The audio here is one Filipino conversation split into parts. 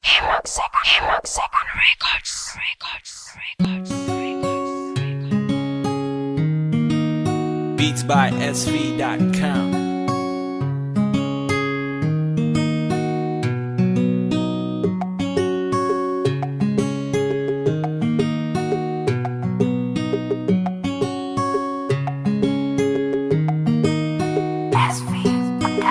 Himag Second Records. Beats by SV.com.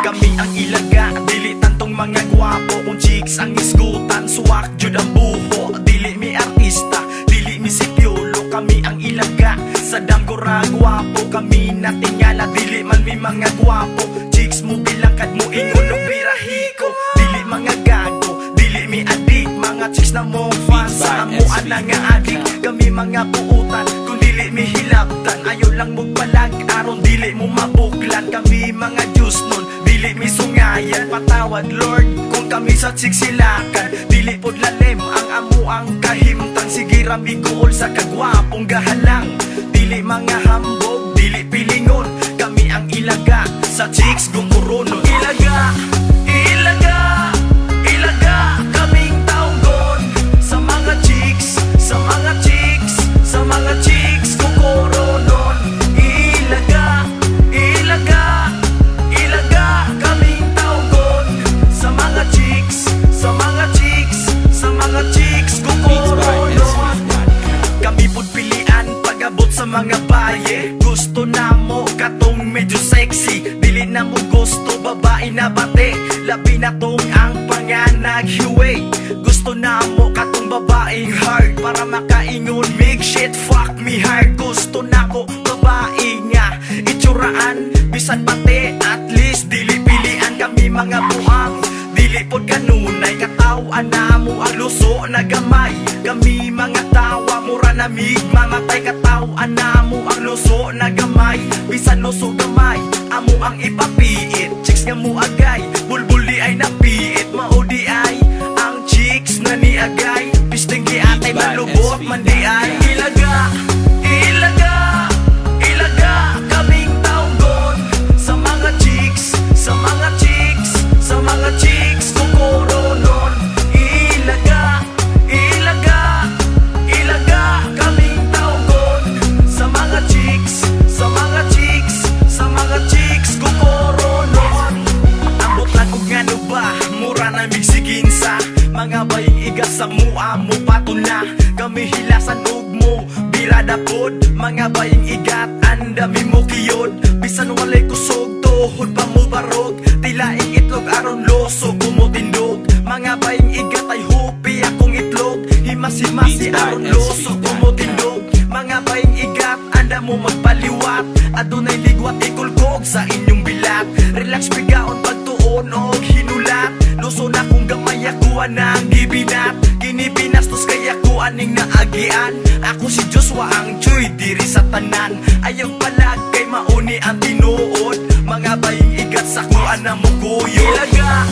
Kami ang ilaga, dili tantong mga gwapo. Kung chicks ang isgutan, suwak jud ang buho. Dili mi artista, dili mi si Piolo. Kami ang ilaga, sa danggora gwapo. Kami natingala, dili man mi mga gwapo. Chicks mo bilang kad mo ingon og birahiko. Dili mga gago, dili mi adik. Mga chicks na mo fan sa amuan na nga adik. Kami mga puutan, kung dili mi hilabtan. Ayaw lang mo palag, aron dili mo mabuklan. Kami mga juice nun, dili mi sungayan. Patawad Lord kung kami sa siksilakan. Dili pod lalim ang amuang kahimtang. Sige rami gool sa kagwapong gahalang. Dili mga hambog, dili pilingon. Kami ang ilaga, sa chicks gumuruno. Ilaga, ilaga, ilaga. Kaming tawgon sa mga chicks, sa mga chicks, sa mga chicks gumurunon. Ilaga, ilaga, ilaga. Kaming tawgon sa mga chicks, sa mga chicks, sa mga chicks gumurunon. Kami pud pilian pag-abot sa mga baye. Gusto na mo katong medyo sexy. Dili na mo gusto babae na bate. Labi na tong ang panganag hiway. Gusto na mo katong babaeng hard. Para makaingon mig shit fuck me hard. Gusto na ko babae nga itsuraan. Bisan bate at least dili pilian. Kami mga buang dili pod kanunay. Katawan na mo ang luso na gamay. Kami mga tawa mura na mig mamatay. Katawan na mo ang luso na gamay. Bisan luso gamay amo ang ipapiit. Chicks nga mo agay, bulbuli ay napiit. Maudi ay ang chicks na niagay. Pisting giatay malubot man di ay. Ilaga, ilaga, ilaga. Kaming tawgon sa mga chicks, sa mga chicks, sa mga chicks kukoronon. Ilaga, ilaga, ilaga. Kaming tawgon sa mga chicks, sa mga chicks, sa mga chicks kukoronon. Ambot lang kung ngano ba, mura na migsiginsa. Mga baying igas sa mua mo patuna. Kami hilasan og mo, birada pod. Mga baying igat, andami mo kiyod. Bisan walay kusog, tuhod pa mo barog. Tilaing itlog aron loso kumutindog. Mga baying igat ay hupi akong itlog. Himas-himasi aron loso kumutindog. Mga baying igat, anda mo magpaliwat. Adunay ligwat ikulkog sa inyong bilat. Relax bigaon pagtuon og hinulat. Luso na kung gamay ako anang gibinat. Kinibinastos kaya ko aning naagian. Ako si Joshua ang chuy diri sa tanan. Ayaw palag kay mauni ang tinuod. Mga baying igat sa kuan na mo kuyo. Ilaga,